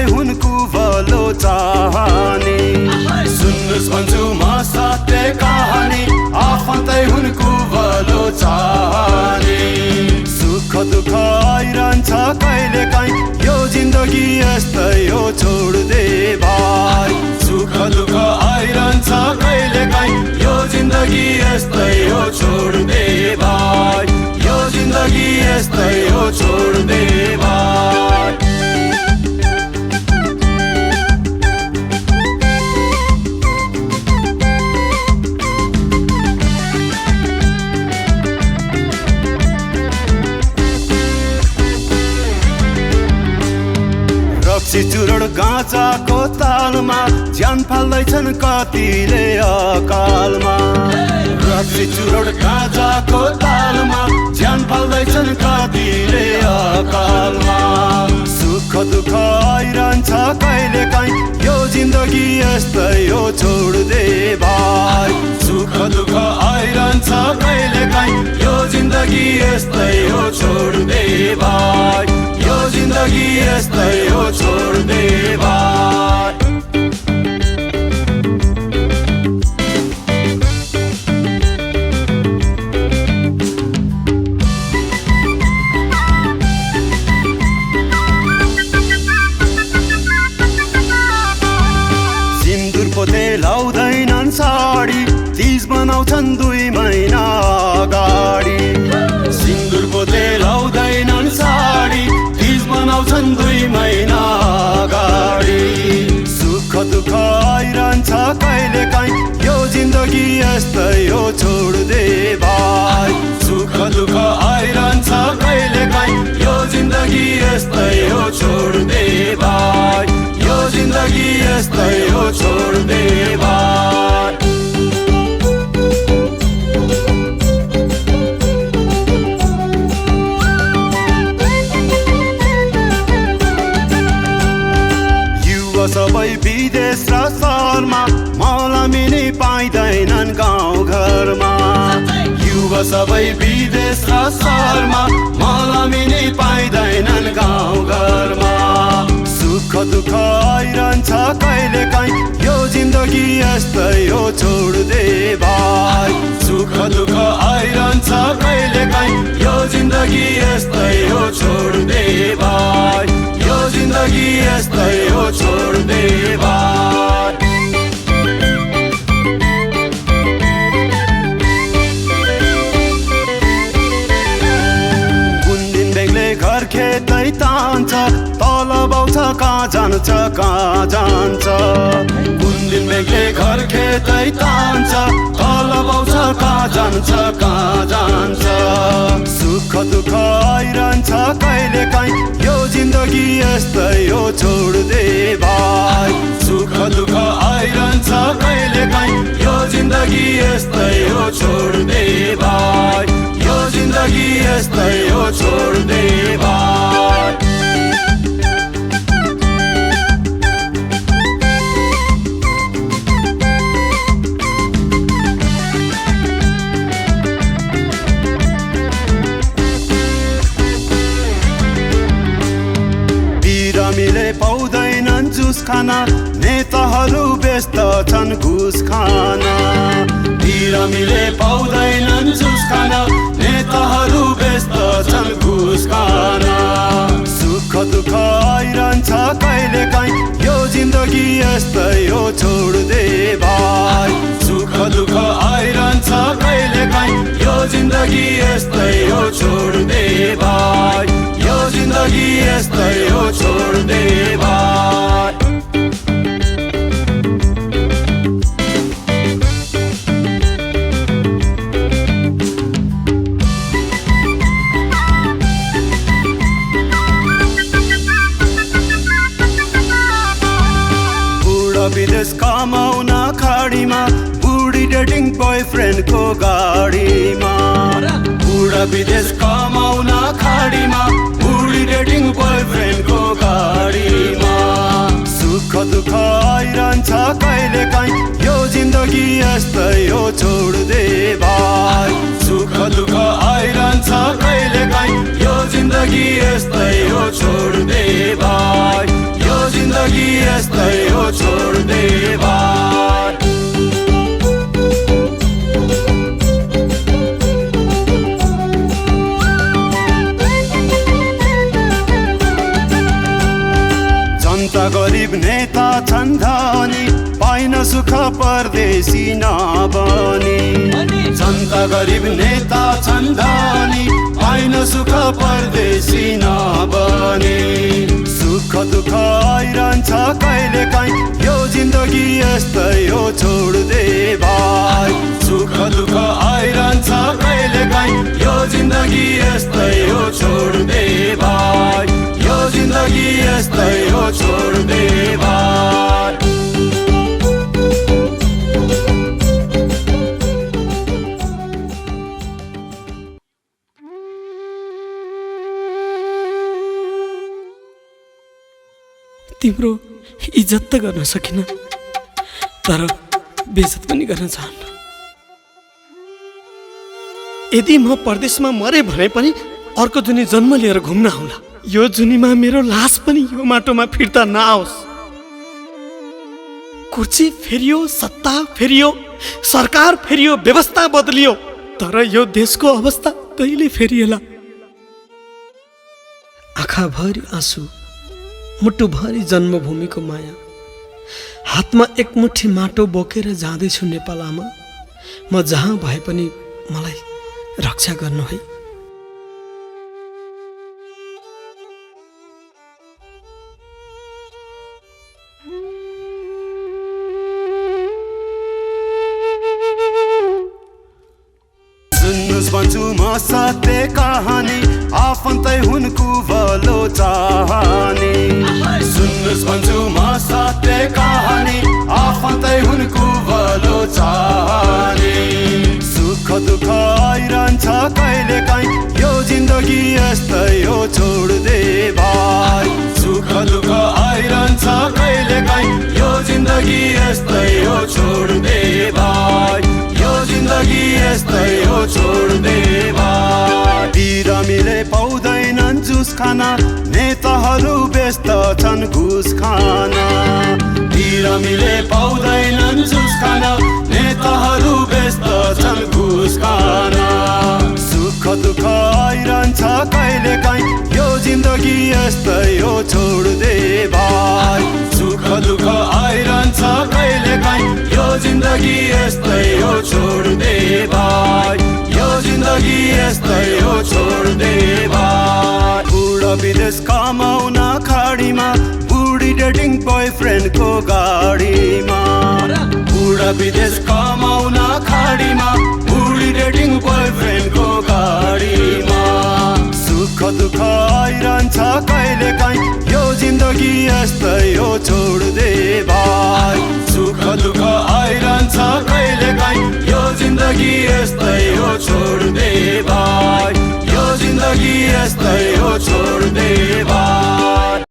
आफन्तै हुनको भलो चाहने सुन्नुस् भन्छु म सत्य कहानी आफन्तै हुनको भलो चाहने सुख दुःख आइरहन्छ कहिले काहीँ यो जिन्दगी यस्तै हो छोड दे भाइ सुख दुःख आइरहन्छ कहिले काहीँ यो जिन्दगी यस्तै हो छोड दे भाइ यो जिन्दगी यस्तै हो छोड दे भाइ रक्सी चुरोड गाँचाको तालमा ज्यान फाल्दैछन् कतिले अकालमा रक्सी चुरोड गाँचाको तालमा ज्यान फाल्दैछन् कतिले अकालमा सुख दुःख आइरहन्छ कहिले काहीँ यो जिन्दगी यस्तै हो छोड दे भाइ सुख दुःख आइरहन्छ कहिले काहीँ यो जिन्दगी यस्तै हो छोड दे भाइ यो जिन्दगी यस्तै हो छोड दे भाइ सिन्दुर पोते लाउँदैनन् साडी तीज मनाउँछन् 2 महिना अगाडि सिन्दुर पोते लाउँदैनन् साडी तीज मनाउँछन् 2 महिना अगाडि सुख दुःख आइरहन्छ कहिले काहीँ यो जिन्दगी यस्तै हो छोड दे भाइ सुख दुःख आइरहन्छ कहिले काहीँ यो जिन्दगी यस्तै हो छोड दे भाइ यो जिन्दगी यस्तै हो छोड दे भाइ सबै विदेश र सहरमा मलामिनी पाइँदैनन् गाउँ घरमा युवा सबै विदेश र सहरमा मलामिनी पाइँदैनन् गाउँ घरमा सुख दुःख आइरहन्छ कहिले काहीँ यो जिन्दगी यस्तै हो छोड दे भाइ सुख दुःख आइरहन्छ कहिले काहीँ यो जिन्दगी यस्तै हो छोड दे भाइ यो जिन्दगी यस्तै हो छोड दे भाइ कुन दिन बेग्लै घर खेतै तान्छ तल बाउँछ कहाँ जान्छ कुन दिन बेग्लै घर खेतै तान्छ तल बाउँछ कहाँ जान्छ सुख दुःख आइरहन्छ कहिले काहीँ यो जिन्दगी यस्तै हो छोड दे भाइ सुख दुःख आइरहन्छ कहिले काहीँ यो जिन्दगी यस्तै हो छोड दे भाइ यो जिन्दगी यस्तै हो छोड दे भाइ बिरामीले पाउँदैनन् जुस खाना नेताहरू व्यस्त छन् घुस खाना बिरामीले पाउँदैनन् जुस खाना नेताहरू व्यस्त छन् घुस खाना सुख दुःख आइरहन्छ कहिले काहीँ यो जिन्दगी यस्तै हो छोड दे भाइ सुख दुःख आइरहन्छ कहिले काहीँ यो जिन्दगी यस्तै हो छोड दे भाइ यो जिन्दगी यस्तै हो छोड दे भाइ विदेश कमाउन खाडीमा बुढी डेटिङ बोयफ्रेन्डको गाडीमा बुढा विदेश कमाउन खाडीमा बुढी डेटिङ बोयफ्रेन्डको गाडीमा सुख दुःख आइरहन्छ कहिले काहीँ यो जिन्दगी यस्तै हो छोड दे भाइ सुख दुःख आइरहन्छ कहिले काहीँ यो जिन्दगी यस्तै हो छोड दे भाइ यो जिन्दगी यस्तै हो छोड दे भाइ जनता गरिब नेता छन् धनी पाइन सुख परदेशी नबनी जनता गरिब नेता छन् धनी पाइन सुख परदेशी नबनी सुख दुःख आइरहन्छ कहिले काहीँ यो जिन्दगी यस्तै हो छोड दे भाइ सुख दुःख आइरहन्छ कहिले काहीँ यो जिन्दगी यस्तै हो छोड दे भाइ यो जिन्दगी यस्तै हो छोड दे भाइ तिम्रो इज्जत त गर्न सकिन तर बेइज्जत पनि गर्न चाहन्न यदि म परदेशमा मरे भने पनि अर्को जुनी जन्म लिएर घुम्न आउला यो जुनीमा मेरो लास पनि यो माटोमा फिर्ता नआओस् कुर्सी फेरियो सत्ता फेरियो सरकार फेरियो व्यवस्था बदलियो तर यो देशको अवस्था कहिले फेरिएला आँखाभरि आँसु मुटुभरि जन्मभूमिको माया हातमा एक मुठी माटो बोकेर जाँदैछु नेपालमा म जहाँ भए पनि मलाई रक्षा गर्नु है भन्छु म सत्य कहानी आफन्तै हुन् कुभलो चाहने सुन्नुस् भन्छु म सत्य कहानी आफन्तै हुन् कुभलो चाहने सुख दुःख आइरहन्छ कहिले काहीँ यो जिन्दगी यस्तै हो छोड दे भाइ सुख दुःख आइरहन्छ कहिले काहीँ यो जिन्दगी यस्तै हो छोड दे भाइ यो जिन्दगी यस्तै हो छोड दे भाइ बिरामीले पाउँदैनन् जुस खाना नेताहरू व्यस्त छन् घुस खाना बिरामीले पाउँदैनन् जुस खाना नेताहरू व्यस्त छन् घुस खाना सुख दुःख आइरहन्छ कहिले काहीँ यो जिन्दगी यस्तै हो छोड दे भाइ सुख दुःख आइरहन्छ कहिले काहीँ यो जिन्दगी यस्तै हो छोड दे भाइ यो जिन्दगी यस्तै हो छोड दे भाइ बुढा विदेश कमाउन खाडीमा बुढी डेटिङ बोयफ्रेन्डको गाडीमा बुढा विदेश कमाउन खाडीमा बुढी डेटिङ बोयफ्रेन्डको गाडीमा सुख दुःख आइरहन्छ कहिले काहीँ यो जिन्दगी यस्तै हो छोड दे भाइ सुख दुःख आइरहन्छ कहिले काहीँ यो जिन्दगी यस्तै हो छोड दे भाइ यो जिन्दगी यस्तै हो छोड दे भाइ